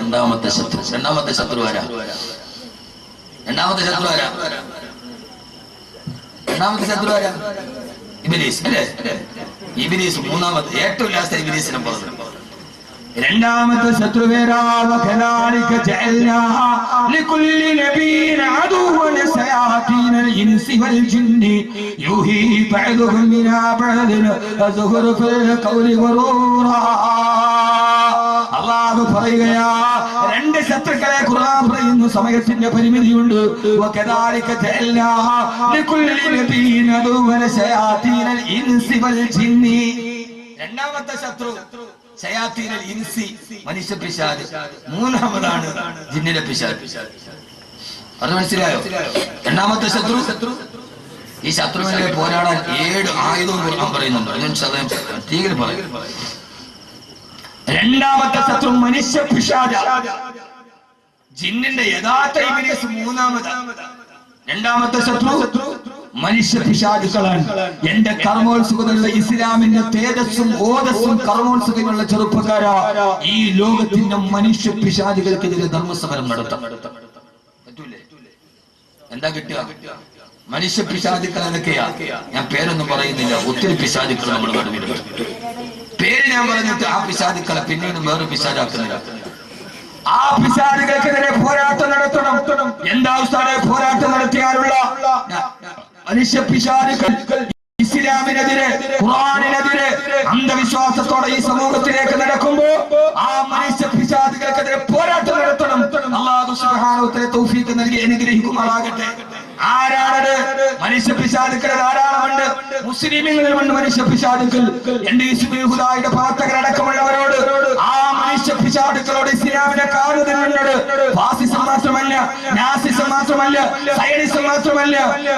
രണ്ടാമത്തെ ശത്രു. രണ്ടാമത്തെ ശത്രു ആരാ? രണ്ടാമത്തെ ശത്രു ആരാ? രണ്ടാമത്തെ ശത്രു ആരാ? ഇബ്ലീസ് അല്ലേ? ഇബ്ലീസ് മൂന്നാമത്തെ, ഏറ്റവും ലാസ്റ്റ് ഇബ്ലീസിനെ പറഞ്ഞു. രണ്ടാമത്തെ ശത്രു പേരാണ് കദാലിക ജഅൽനാ ലികുല്ലി നബിയ്യിൻ അദുവ്വൻ ശയാതീനൽ ഇൻസി വൽ ജിന്നി യൂഹി ബഅദുഹും ഇലാ ബഅദിൻ അസ്ഖറുഫൽ ഖൗലി വറൂറാ. അല്ലാഹു പറയുകയാ, രണ്ട് ശത്രുക്കളെ ഖുർആൻ പറയുന്നു. സമയത്തിന്റെ പരിമിതിയുണ്ട്. വകദാലിക ജഅൽനാ ലികുല്ലി നബിയ്യിൻ അദുവ്വൻ ശയാതീനൽ ഇൻസി വൽ ജിന്നി. രണ്ടാമത്തെ ശത്രു ശയാത്തീനൽ ഇൻസി, മനുഷ്യ പിശാച്. മൂന്നാമതാണ് ജിന്നിലെ പിശാച്. അത് മനസ്സിലായോ? രണ്ടാമത്തെ ശത്രു. ഈ ശത്രുവിനെ പോരാടാൻ 7 ആയുധവും ഖുർആൻ പറയുന്നുണ്ട്. തീരെ പറയും. രണ്ടാമത്തെ ശത്രു മനുഷ്യ പിശാച്. ജിന്നിന്റെ യഥാർത്ഥ ഇബ്ലീസ് മൂന്നാമതാണ്. രണ്ടാമത്തെ ശത്രു മനുഷ്യ പിശാചുക്കളാണ്. എന്റെ കർമ്മോത്സുകതയുള്ള ഇസ്ലാമിന്റെ തേജസ്സും ഓജസ്സും കർമ്മോത്സുകയുള്ള ചെറുപ്പക്കാരാ, ഈ ലോകത്തിന്റെ മനുഷ്യ പിശാചുകൾക്കെതിരെ ധർമ്മസമരം നടത്താം. പറ്റൂലേ? എന്താ കിട്ടുക? മനുഷ്യ പിശാചുക്കൾ എന്നൊക്കെയാ. ഞാൻ പേരൊന്നും പറയുന്നില്ല. ഒത്തിരി പിശാചുക്കൾ നമ്മൾ നടുവിലുണ്ട്. പേര് ഞാൻ പറഞ്ഞിട്ട് ആ പിശാചുക്കളെ പിന്നീട് വേറെ പിശാചാക്കുന്നില്ല. ആ പിശാചുകൾക്കെതിരെ പോരാട്ടം നടത്തണം. എന്താ ഉസ്താദേ പോരാട്ടം നടത്തിയാലുള്ള മനുഷ്യ പിശാചുക്കൾ? ഇസ്ലാമിനെതിരെ, ഖുർആനിനെതിരെ അന്ധവിശ്വാസത്തോടെ ഈ സമൂഹത്തിലേക്ക് നടക്കുമ്പോ ആ മനുഷ്യ പിശാചുകൾക്കെതിരെ പോരാട്ടം നടത്തണം. അല്ലാഹു സുബ്ഹാനഹു വ തആല തൗഫീഖ് നൽകി അനുഗ്രഹിക്കുമാറാകട്ടെ. ആരാണത്? മനുഷ്യ പിശാചുക്കൾ ധാരാളമുണ്ട്. മുസ്ലിമീങ്ങളിലുണ്ട് മനുഷ്യ പിശാചുക്കൾ. എന്റെ ഹിസ്ബുൽ പ്രവർത്തകരടക്കമുള്ളവരോട് ആ മനുഷ്യ പിശാചുക്കളോട് ഇസ്ലാമിനെ കാണുന്നുണ്ട്. ഫാസിസം മാത്രമല്ല, നാസിസം മാത്രമല്ല, സയനിസം മാത്രമല്ല,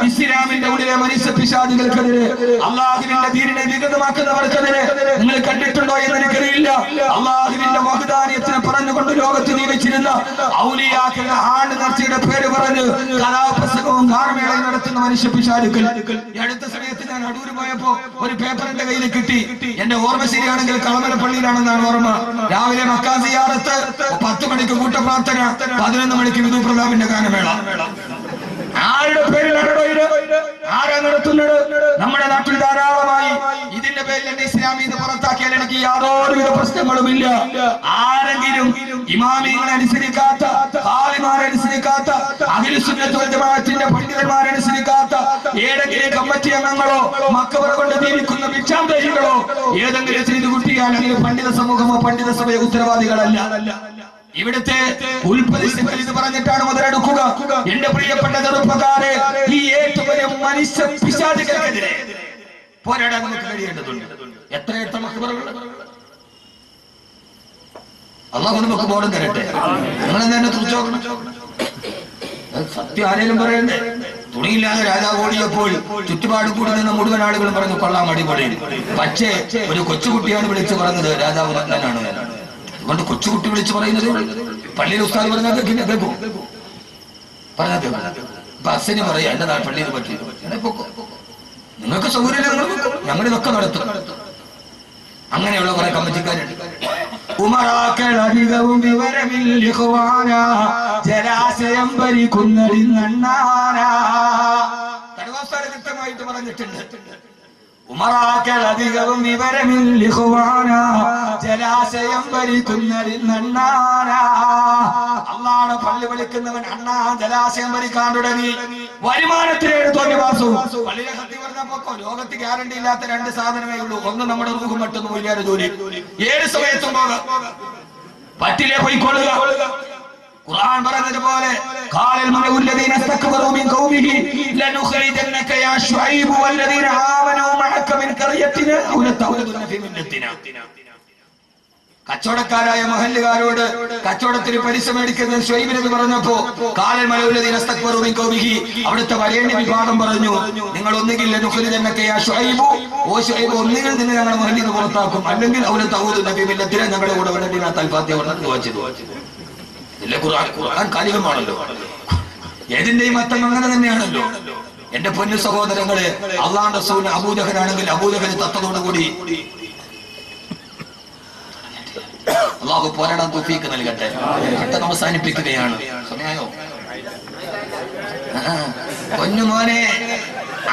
ഇസ്ലാമിന്റെ ഉള്ളിലെ മനുഷ്യ പിശാചുകൾക്കെതിരെ, അള്ളാഹുവിന്റെ ദീനിനെ വികൃതമാക്കുന്നവർക്കെതിരെ നിങ്ങൾ കണ്ടിട്ടുണ്ടോ എന്ന് എനിക്കറിയില്ല. അള്ളാഹുവിന്റെ വഹദാനിയത്തിനെ പറഞ്ഞുകൊണ്ട് ലോകത്ത് ജീവിച്ചിരുന്ന ഔലിയാക്കളുടെ ആണ്ട് നേർച്ചയുടെ പേര് പറഞ്ഞ് കലാപ്രസംഗവും ഗാനമേളയും നടത്തുന്ന മനുഷ്യ പിശാചുക്കൾ. ഈ അടുത്ത സമയത്ത് ഞാൻ അടൂര് പോയപ്പോ ഒരു പേപ്പർ എന്റെ കയ്യിൽ കിട്ടി. എന്റെ ഓർമ്മ ശരിയാണെങ്കിൽ കളമല പള്ളിയിലാണെന്നാണ് ഓർമ്മ. രാവിലെ മക്കാ സിയാറത്ത്, 10 മണിക്ക് കൂട്ടപ്രാർത്ഥന, 11 മണിക്ക് വിധു പ്രതാപിന്റെ ഗാനമേള. ആരുടെ പേരിലാണോ ഇത്? ആരാ നടത്തുന്നത്? നമ്മുടെ നാട്ടിൽ ധാരാളമായി. ഇതിന്റെ പേരിൽ എന്റെ ഇസ്ലാമീത് പുറത്താക്കിയാൽ എനിക്ക് യാതൊരുവിധ പ്രശ്നങ്ങളുമില്ല. ആരെങ്കിലും ഇമാമികളെ അനുസരിക്കാത്ത, ഖാദിമാരെ അനുസരിക്കാത്ത, അഹ്ലുസ് സുന്നത്ത് വൽ ജമാഅത്തിന്റെ പണ്ഡിതന്മാരെ അനുസരിക്കാത്ത ഏതെങ്കിലും കമ്മിറ്റി അംഗങ്ങളോ മക്കബറ കൊണ്ട് ജീവിക്കുന്ന ഭിക്ഷാന്തരികളോ ഏതെങ്കിലും ചെയ്തു കുട്ടിയാൽ അതിന് പണ്ഡിത സമൂഹമോ പണ്ഡിത സഭയോ ഉത്തരവാദികളല്ല. ഇവിടുത്തെ ഉൽപ്പതികൾ ഇത് പറഞ്ഞിട്ടാണ് മുതലെടുക്കുക. എന്റെ പ്രിയപ്പെട്ട ചെറുപ്പക്കാരെ, ഈ ഏറ്റവും വലിയ മനുഷ്യ പിശാചുകൾക്കെതിരെ പോരാടാൻ നമുക്ക് കഴിയേണ്ടതുണ്ട്. എത്ര മക്കബറകൾ അല്ലാഹു നമുക്ക് ബോധം തരട്ടെ. നിങ്ങൾ തന്നെ തുറച്ചു നോക്കണം. സത്യം ആരേലും പറയണ്ടേ? തുണിയില്ലാതെ രാജാവ് ഓടിയപ്പോൾ ചുറ്റുപാട് കൂടി നിന്ന് മുഴുവൻ ആളുകളും പറഞ്ഞു കൊള്ളാം, അടിപൊളി. പക്ഷേ ഒരു കൊച്ചുകുട്ടിയാണ് വിളിച്ചു പറഞ്ഞത് രാജാവ് നഗ്നനാണ്. അതുകൊണ്ട് കൊച്ചുകുട്ടി വിളിച്ചു പറയുന്നത് പള്ളിയിൽ ഉസ്താദ് പറഞ്ഞാൽ കേൾക്കും. പറഞ്ഞാൽ ബസ്സിന് പറയാ എന്റെ പള്ളിയിൽ പറ്റി നിങ്ങൾക്ക് സൗകര്യം ഞങ്ങളിതൊക്കെ നടത്തും. അങ്ങനെയുള്ള കുറെ കമ്മിറ്റിക്കാരുണ്ട്. ഉമറാക്കളധികവും വിവരമില്ല, ജലാശയം ഭരിക്കുന്നതിന്നണ്ണാനാ. കടുവാസ്ഥാന കൃത്യമായിട്ട് പറഞ്ഞിട്ടുണ്ട്. ഉമറാക്കളധികവും വിവരമില്ല, ജലാശയം ഭരിക്കുന്നതിന്നണ്ണാനാ. അള്ളാഹുവിനെ പള്ളി വിളിക്കുന്നവൻ അണ്ണാ ജലാശയം ഭരിക്കാൻ തുടങ്ങി. വരുമാനത്തിനേട് തോന്നിവാസവും. പള്ളിയിലെ സത്യം പറഞ്ഞപ്പോ ലോകത്ത് ഗ്യാരണ്ടി ഇല്ലാത്ത 2 സാധനമേ ഉള്ളൂ. ഒന്ന് നമ്മുടെ റൂഹും, മറ്റൊന്ന് വലിയൊരു ജോലി. ഏത് സമയത്തും പോകാം, പറ്റില്ലേ പോയിക്കൊള്ളുക. ഖുർആൻ പറഞ്ഞതുപോലെ ഖാലൽ മലഉല്ലദീന ഇസ്തക്ബറൂ മിൻ ഖൗമിഹി ലനുഖരിജന്നക യാ ശുഐബ് വല്ലദീന ആമനൂ മഅക മിൻ ഖറിയത്തിനാ ഔ ലതൗലദുന ഫീ മില്ലത്തിനാ. കച്ചവടക്കാരായ മഹല്ലുകാരോട് കച്ചവടത്തിന് പലിശ മേടിക്കുന്ന ശുഐബിനെന്ന് പറഞ്ഞപ്പോ ഖാലൽ മലഉല്ലദീന ഇസ്തക്ബറൂ മിൻ ഖൗമിഹി, അവിടുത്തെ വരേണ്യ വിഭാഗം പറഞ്ഞു, നിങ്ങൾ ഒന്നുകിൽ ലനുഖരിജന്നക യാ ശുഐബ്, ഓ ശുഐബ്, ഒന്നുകിൽ നിങ്ങൾ ഞങ്ങളുടെ മഹല്ലിൽ നിന്ന് പുറത്താക്കും, അല്ലെങ്കിൽ ഔ ലതൗലദുന ഫീ മില്ലത്തിനാ, ഞങ്ങളുടെ കൂടെ വരണ്ടിനാ തൽഫാത്തിഹ പറഞ്ഞു വായിച്ചു. ഖുർആൻ കാലികമാണല്ലോ. ഏതിന്റെയും അർത്ഥം അങ്ങനെ തന്നെയാണല്ലോ. എന്റെ പൊന്നു സഹോദരങ്ങളെ, അള്ളാഹുവിന്റെ റസൂൽ അബൂജഹലാണെങ്കിൽ അബൂജഹൽ തത്തതോടുകൂടി അള്ളാഹു പോരാടാൻ തൗഫീഖ് നൽകട്ടെ. പെട്ടെന്ന് അവസാനിപ്പിക്കുകയാണ്. സമയായോ? പൊന്നുമോനെ,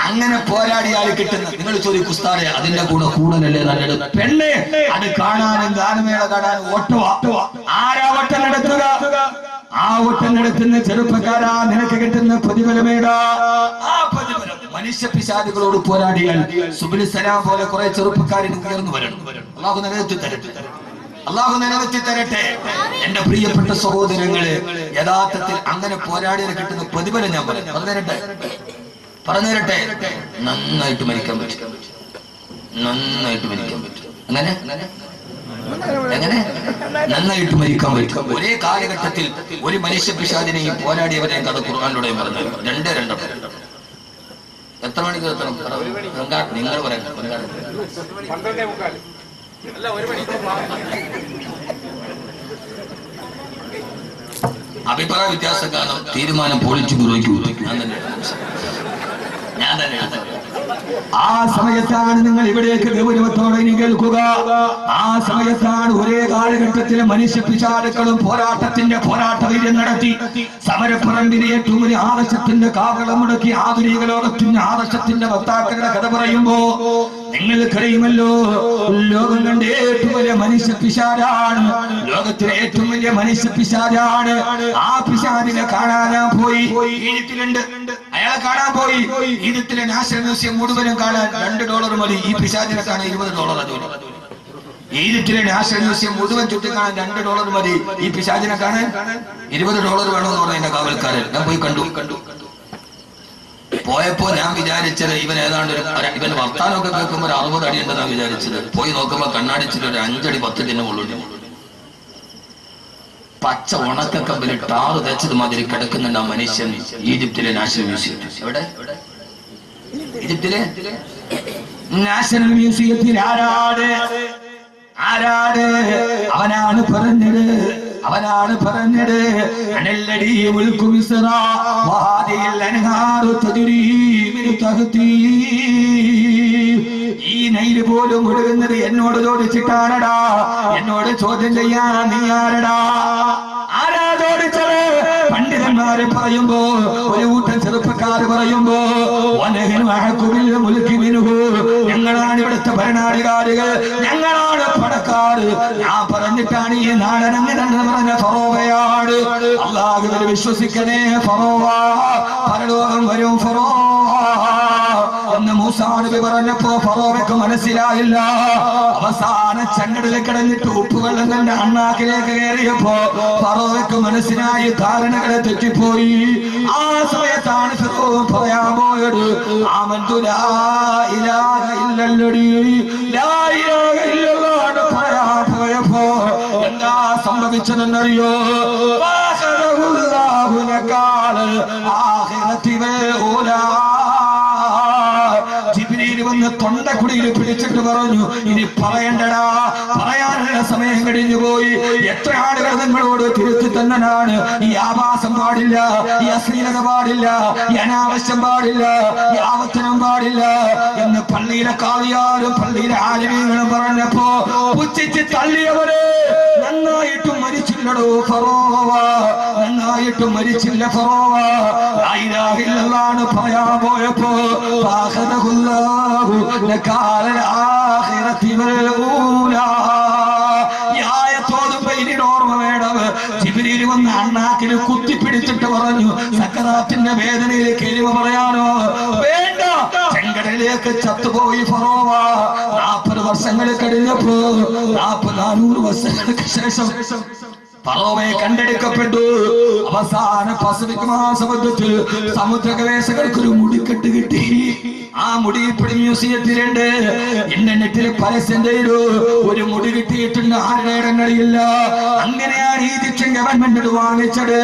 അങ്ങനെ പോരാടിയാൽ കിട്ടുന്ന, നിങ്ങൾ ചോദിക്കും ഉസ്താദേ അതിന്റെ കൂടെ കൂടലല്ലേ നല്ലത്? പെണ്ണെ, അത് കാണാനും ഗാനമേള കാണാനും ഓട്ടവാ. ആരാ ഓട്ടം നടത്തുക? ആ ഓട്ടം നടത്തുന്ന ചെറുപ്പക്കാരാ, നിനക്ക് കിട്ടുന്ന പ്രതിഫലമേടാ. ആ പ്രതിഫലം മനുഷ്യ പിശാചുകളോട് പോരാടിയാൽ സുബ്ഹിൽ സലാം പോലെ കുറെ ചെറുപ്പക്കാരിൽ ഉയർന്നു വരണം. അള്ളാഹു നിലനിർത്തി തരട്ടെ, അള്ളാഹു നിലനിർത്തി തരട്ടെ. എന്റെ പ്രിയപ്പെട്ട സഹോദരങ്ങളെ, യഥാർത്ഥത്തിൽ അങ്ങനെ പോരാടിയാൽ കിട്ടുന്ന പ്രതിഫലം ഞാൻ പറഞ്ഞു തരട്ടെ. നന്നായിട്ട് മരിക്കാൻ പറ്റും, നന്നായിട്ട് മരിക്കാൻ പറ്റും. എങ്ങനെ നന്നായിട്ട് മരിക്കാൻ പറ്റും. ഒരേ കാലഘട്ടത്തിൽ ഒരു മനുഷ്യ പിശാചിനെയും പോരാടിയവരെയും കഥ ഖുർആനിലൂടെ പറഞ്ഞു. രണ്ടോ എത്ര മണിക്ക് എത്തണം? നിങ്ങൾ പറയാം. അഭിപ്രായ വ്യത്യാസം കാരണം തീരുമാനം പോളിറ്റ് ബ്യൂറോയ്ക്ക് ഞാൻ തന്നെ ആ സമയത്താണ് നിങ്ങൾ ഇവിടേക്ക് ഗൗരവത്തോടെ ഇനി കേൾക്കുക. ആ സമയത്താണ് ഒരേ കാലഘട്ടത്തിലെ മനുഷ്യ പിശാചുക്കളും പോരാട്ട വീര്യം നടത്തി സമരപ്പറമ്പിലെ ഏറ്റവും വലിയ ആദർശത്തിന്റെ കാവളം മുടക്കി ആധുനിക ലോകത്തിന്റെ ആദർശത്തിന്റെ വക്താക്കളുടെ കഥ പറയുമ്പോ നിങ്ങൾക്കറിയുമല്ലോ, ലോകം കണ്ട ഏറ്റവും വലിയ മനുഷ്യ പിശാചാണ്, ലോകത്തിലെ ഏറ്റവും വലിയ മനുഷ്യ പിശാചാണ്. ആ പിശാചിനെ കാണാനാ പോയി. ഈജിപ്തിലുണ്ട്, അയാളെ കാണാൻ പോയി. ഈജിപ്തിലെ നാഷണൽ മ്യൂസിയം മുഴുവനും കാണാൻ $2 മതി. ഈ പിശാചിനെ കാണാൻ $20. ഈജിപ്തിലെ നാഷണൽ മ്യൂസിയം മുഴുവൻ ചുറ്റിക്കാണാൻ $2 മതി. ഈ പിശാചിനെ കാണാൻ $20 വേണമെന്ന് പറഞ്ഞ കാവൽക്കാരൻ. ഞാൻ പോയി കണ്ടു. പോയപ്പോ ഞാൻ വിചാരിച്ചത് ഇവൻ ഏതാണ്ട് ഇവൻ വർത്താനമൊക്കെ കേൾക്കുമ്പോ ഒരു 60 അടി ഉണ്ടെന്നാണ് വിചാരിച്ചത്. പോയി നോക്കുമ്പോ കണ്ണാടിച്ചിട്ട് ഒരു 5 അടി 10 അടി ഉള്ളു. പച്ച ഉണക്കക്കമ്പിൽ ടാറ് തേച്ചത് മാതിരി കിടക്കുന്നുണ്ട് ആ മനുഷ്യൻ ഈജിപ്തിലെ നാഷണൽ മ്യൂസിയത്തിൽ. എവിടെ? ഈജിപ്തിലെ നാഷണൽ മ്യൂസിയത്തിൽ. ആരാട്? അവനാണ് പറഞ്ഞത് അനല്ലടി മുൽക്കു മിസ്റ വഹാദിൽ അൻഹാറു തജ്രി മിൻ തഹ്തി. ഈ നൈൽ പോലും ഒഴുകുന്നത് എന്നോട് ചോദിച്ചിട്ടാണടാ. എന്നോട് ചോദ്യം ചെയ്യാൻ നീ ആരടാ? ആരാ ചോദിച്ചത്? പണ്ഡിതന്മാരെ പറയുമ്പോ, ഒരു കൂട്ടം ചെറുപ്പക്കാര് പറയുമ്പോ, ഞങ്ങളാണ് ഇവിടുത്തെ ഭരണാധികാരികൾ, ഞങ്ങളാണ് പണക്കാർ. ഞാൻ പറഞ്ഞിട്ടാണ് ഈ നാടനങ്ങനെ പറഞ്ഞ ഫറോവയാണ്. അല്ലാഹുവിൽ വിശ്വസിക്കണേ ഫറോവ, പരലോകം വരും ഫറോവ എന്ന് മൂസാ നബി പറഞ്ഞപ്പോ ഫറോവയ്ക്ക് മനസ്സിലായില്ല. അവസാന ചങ്ങടിൽ കിടന്നിട്ട് ഉപ്പുവെള്ളം തന്റെ അണ്ണാക്കിലേക്ക് കയറിയപ്പോ ഫറോവയ്ക്ക് മനസ്സിലായി, ധാരണകളെ തെറ്റിപ്പോയി. ആ സമയത്താണ് ഫിറഔൻ പറയാൻ പോയത്, ആമന്തു ലാ ഇലാഹ ഇല്ലല്ലദീ ലാ ഇലാഹ ഇല്ലല്ലാഹ് പറയാൻ പോയപ്പോ എന്താ സംഭവിച്ചതെന്നറിയോ? ഫഅഖദഹുല്ലാഹു നകാല ആഖിറതി വൽ ഊലാ. ജിബ്രീൽ വന്ന് തൊണ്ടക്കുടിയിൽ പിടിച്ചിട്ട് പറഞ്ഞു, ഇനി പറയണ്ടടാ, പറയാനുള്ള സമയം കഴിഞ്ഞു പോയി. എത്ര ആളുകൾ നിങ്ങളോട് തിരുത്തി തന്നനാണ്. ഈ ആഭാസം പാടില്ല, ഈ അശ്ലീലത പാടില്ല, ഈ അനാവശ്യം പാടില്ല, ഈ ആവർത്തനം പാടില്ല എന്ന് പള്ളിയിലെ കാളിയാരും പള്ളിയിലെ ആലിമീങ്ങളും പറഞ്ഞപ്പോ പുച്ഛിച്ച് തള്ളിയവര് നന്നായിട്ടും മരിച്ചില്ലടോ ഫറോവ, നന്നായിട്ടും മരിച്ചില്ല ഫറോവ. ലാ ഇലാഹ ഇല്ലല്ലാഹ് പറയാൻ പോയപ്പോ ഫഅഖദഹുല്ലാഹു നകാലൽ ആഖിറതി വൽ ഊലാ. ഈ ആയത്തോടുമ്പോ ഇനി ഓർമ്മ വേണം. ജിബ്രീൽ വന്ന് അണ്ണാക്കിൽ കുത്തിപ്പിടിച്ചിട്ട് പറഞ്ഞു, സക്കറാത്തിന്റെ വേദനയിൽ കെളിമ പറയാനോ വേണ്ട. ചെങ്കടലിലേക്ക് ചത്തുപോയി ഫറോവ. 40 വർഷങ്ങൾ കഴിഞ്ഞപ്പോ, 400 വർഷങ്ങൾക്ക് ശേഷം ഫറോവയെ കണ്ടെടുക്കപ്പെട്ടു. അവസാന പസഫിക് മഹാസമുദ്രത്തിൽ സമുദ്ര ഗവേഷകർക്ക് ഒരു മുടിക്കെട്ട് കിട്ടി. ആ മുടി ഇപ്പോഴും മ്യൂസിയത്തിലുണ്ട്. ഇന്റർനെറ്റിൽ പരസ്യം ചെയ്തു, ഒരു മുടി കിട്ടിയിട്ടുണ്ട്, ആരുടെ അറിയില്ല. അങ്ങനെയാണ് ഈജിപ്ഷ്യൻ ഗവൺമെന്റ് വാങ്ങിച്ചത്.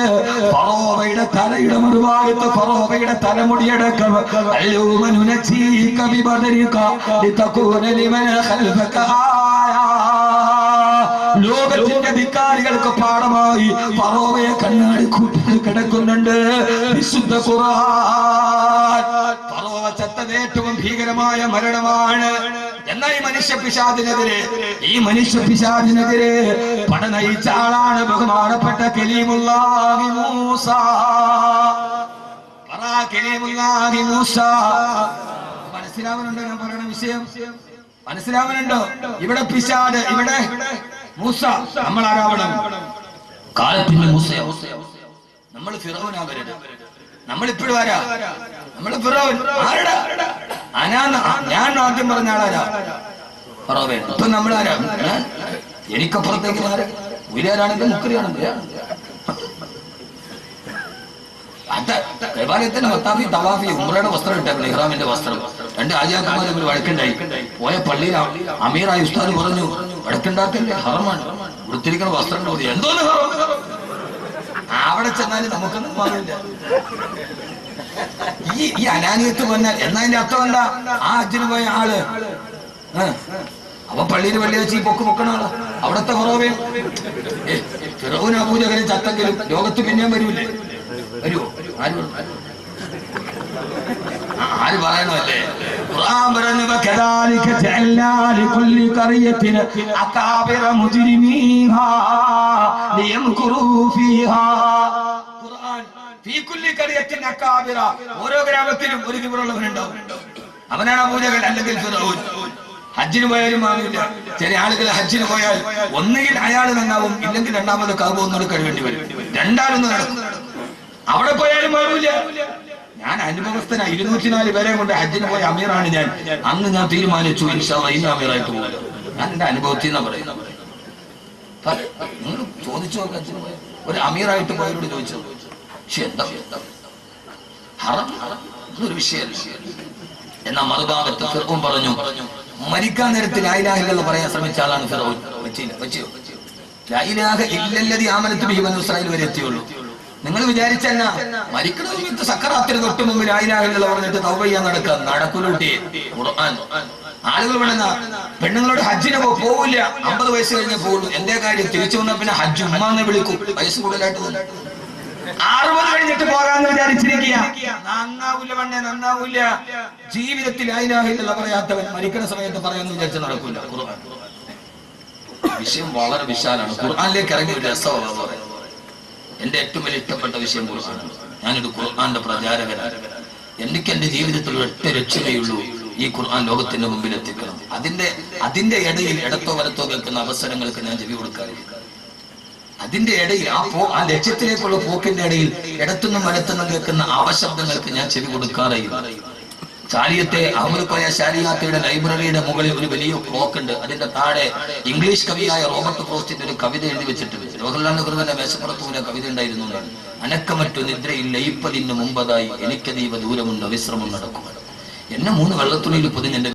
ഫറോവയുടെ തലയുടെ മറുഭാഗത്ത് ഫറോവയുടെ തലമുടിയടക്കം ലോകത്തിന്റെ ധിക്കാരികൾക്ക് പാഠമായി ഫറോവയെ കണ്ണാടി കൂട്ടി കിടക്കുന്നുണ്ട്. വിശുദ്ധ ഖുർആൻ ഫറോവ ചത്തത് ഏറ്റവും ഭീകരമായ മരണമാണ്. എന്നാ ഈ മനുഷ്യ പിശാചിനെതിരെ പടനയിച്ച ആളാണ് ബഹുമാനപ്പെട്ട കലീമുല്ലാഹി മൂസ. കലീമുല്ലാഹി മൂസ. മനസ്സിലാവുന്നുണ്ടോ ഞാൻ പറയുന്ന വിഷയം? മനസ്സിലാവുന്നുണ്ടോ? ഇവിടെ പിശാച്, ഇവിടെ മൂസ. നമ്മൾ ആരാവണം? കാലത്തിന്റെ മൂസ. നമ്മൾ ഫിറൗനാവരുത്. നമ്മളിപ്പോഴും ആരാ? നമ്മള് ഫിറൗൻ. ആരടാ? ഞാൻ ആദ്യം പറഞ്ഞ ആളാരാ? ഫറോവേ. ഇപ്പൊ നമ്മളാരാ? എനിക്കപ്പുറത്തേക്ക് ആരാ? ഉയരാണെങ്കിൽ മുക്കരിയാണെങ്കിൽ ദേവാലയത്തിന് മത്താഫി തവാഫി ഉംറയുടെ വസ്ത്രം ഇട്ടായിരുന്നു, ഇഹ്റാമിന്റെ വസ്ത്രം. രണ്ട് ആചാര്യന്മാർ ഒരു വഴക്കുണ്ടായി. പോയ പള്ളിയിൽ അമീറായ ഉസ്താദ് പറഞ്ഞു, വഴക്കുണ്ടാക്കല്ലേ, ഹറമാണ്, ഉടുത്തിരിക്കുന്ന വസ്ത്രം മതി. എന്തോന്ന് ഹറം? അവിടെ ചെന്നാലും നമുക്കൊന്നും പാടില്ല. ഈ അനാനിയത്ത് പറഞ്ഞാൽ എന്നതിന്റെ അർത്ഥം എന്താ? ആ ഹജ്ജിന് പോയ ആള് അവൻ പള്ളിയിൽ വെള്ളിയാഴ്ച പൊക്കണ ആള്. അവിടത്തെ ഫറോവേ ഫിറൗൻ അബൂജഹലും ചത്തെങ്കിലും ലോകത്ത് പിന്നെയും വരൂലേ? വരുവോ? ആര് പറയണല്ലേ? ഖുർആൻ പറഞ്ഞു, വകദാലിക ജഅൽനാ ലികുല്ലി ഖറിയത്തിൻ അകാബിറ മുജ്രിമീഹാ ലിയംകുറൂ ഫീഹാ. ഖുർആൻ ഫീ കുല്ലി ഖറിയത്തിൻ അകാബിറ, ഓരോ ഗ്രാമത്തിലും ഒരു കിബറുള്ളവനുണ്ടാവും. അവനാണ് അബൂജഹൽ അല്ലെങ്കിൽ ഫിറൗൻ. ഹജ്ജിന് പോയാലും ആവില്ല. ചില ആളുകൾ ഹജ്ജിന് പോയാൽ ഒന്നുകിൽ അയാൾ നന്നാവും, ഇല്ലെങ്കിൽ രണ്ടാമത് കഅബ ഒന്നുകൂടെ കഴിവേണ്ടി വരും. രണ്ടാലൊന്നും നടക്കും. അവിടെ പോയാലും മാറൂല. ഞാൻ അനുഭവസ്ഥനാ. 204 പേരെ കൊണ്ട് ഹജ്ജിന് പോയ അമീറാണ് ഞാൻ. അന്ന് ഞാൻ തീരുമാനിച്ചു, ഇൻഷാ അല്ലാഹ് ഇന്ന് അമീറായിട്ട് പോകില്ല. ഞാൻ എന്റെ അനുഭവത്തിൽ നിന്നാ പറയുന്നത്. നിങ്ങൾ ചോദിച്ചു നോക്കാം, ഹജ്ജിന് പോയ ഒരു അമീറായിട്ട് പോയവരോട് ചോദിച്ചു. പക്ഷെ എന്താ ഹറം ഒരു വിഷയമല്ല. എന്നാ മറുഭാഗത്ത് ഫിർഔൻ പറഞ്ഞു, മരിക്കാൻ നേരത്ത് ലാ ഇലാഹ ഇല്ലല്ലാഹ് പറയാൻ ശ്രമിച്ച ആളാണ് ഫിർഔൻ. വെച്ചോ ലാ ഇലാഹ ഇല്ലല്ലദീ ആമനതു ബിഹി ബനൂ ഇസ്രായീൽ വരെ എത്തിയുള്ളൂ. നിങ്ങൾ വിചാരിച്ചെന്നാ മരിക്കണ സമയത്ത് സക്കറാത്തിന് തൊട്ട് മുമ്പ് ലാ ഇലാഹ ഇല്ലല്ലാഹ് പറഞ്ഞിട്ട് തൗബ ചെയ്യാൻ നടക്കൂലൂട്ടി. ഖുർആൻ ആളുകൾ വേണമെന്ന പെണ്ണുങ്ങളോട് ഹജ്ജിന് പോവില്ല, 50 വയസ്സ് കഴിഞ്ഞേ പോകുള്ളൂ. എന്തേ കാര്യം? തിരിച്ചു വന്നാൽ പിന്നെ ഹജ്ജ് ഉമ്മാന്ന് വിളിക്കും. വയസ്സ് കൂടുതലായിട്ട് 60 കഴിഞ്ഞിട്ട് പോകാന്ന് വിചാരിച്ചിരിക്കുക. നന്നാവൂല പെണ്ണെ, നന്നാവൂല. ജീവിതത്തിൽ ലാ ഇലാഹ ഇല്ലല്ലാഹ് പറയാത്തവൻ മരിക്കുന്ന സമയത്ത് പറയാന്ന് വിചാരിച്ച നടക്കൂല. ഖുർആൻ വിഷയം വളരെ വിശാലാണ്. ഖുർആനിലേക്ക് ഇറങ്ങിയ ഒരു രസമാണ് പറയുന്നത്. എന്റെ ഏറ്റവും വലിയ ഇഷ്ടപ്പെട്ട വിഷയം ഖുർആനാണ്. ഞാനൊരു ഖുർആന്റെ പ്രചാരകനാണ്. എനിക്ക് എന്റെ ജീവിതത്തിൽ ഒറ്റ ലക്ഷ്യമേയുള്ളൂ, ഈ ഖുർആൻ ലോകത്തിന്റെ മുമ്പിൽ എത്തിക്കണം. അതിന്റെ ഇടയിൽ ഇടത്തോ വലത്തോ കേൾക്കുന്ന അവസരങ്ങൾക്ക് ഞാൻ ചെവി കൊടുക്കാറില്ല. അതിന്റെ ഇടയിൽ ആ ലക്ഷ്യത്തിലേക്കുള്ള പോക്കിന്റെ ഇടയിൽ ഇടത്തുനിന്നും വലത്തുനിന്നും കേൾക്കുന്ന അവശബ്ദങ്ങൾക്ക് ഞാൻ ചെവി കൊടുക്കാറില്ല. ചാലിയത്തെ അഹമ്മദ് കോയ ശാരിയാത്തയുടെ ലൈബ്രറിയുടെ മുകളിൽ ഒരു വലിയ ക്ലോക്ക് ഉണ്ട്. അതിന്റെ താഴെ ഇംഗ്ലീഷ് കവിയായ റോബർട്ട് ഫ്രോസ്റ്റിന്റെ ഒരു കവിത എഴുതി വെച്ചിട്ടുണ്ട്. ജവഹർലാൽ നെഹ്റുവിന്റെ മേശപ്പുറത്ത് പോലെ കവിത ഉണ്ടായിരുന്നു. അനക്കമറ്റു നിദ്രയിൽ ലയിപ്പതിന് മുമ്പതായി എനിക്കതീവ ദൂരമുണ്ട്, വിശ്രമം നടക്കും. എന്നെ 3 വെള്ളത്തുണിയിൽ പൊതിഞ്ഞെന്റെ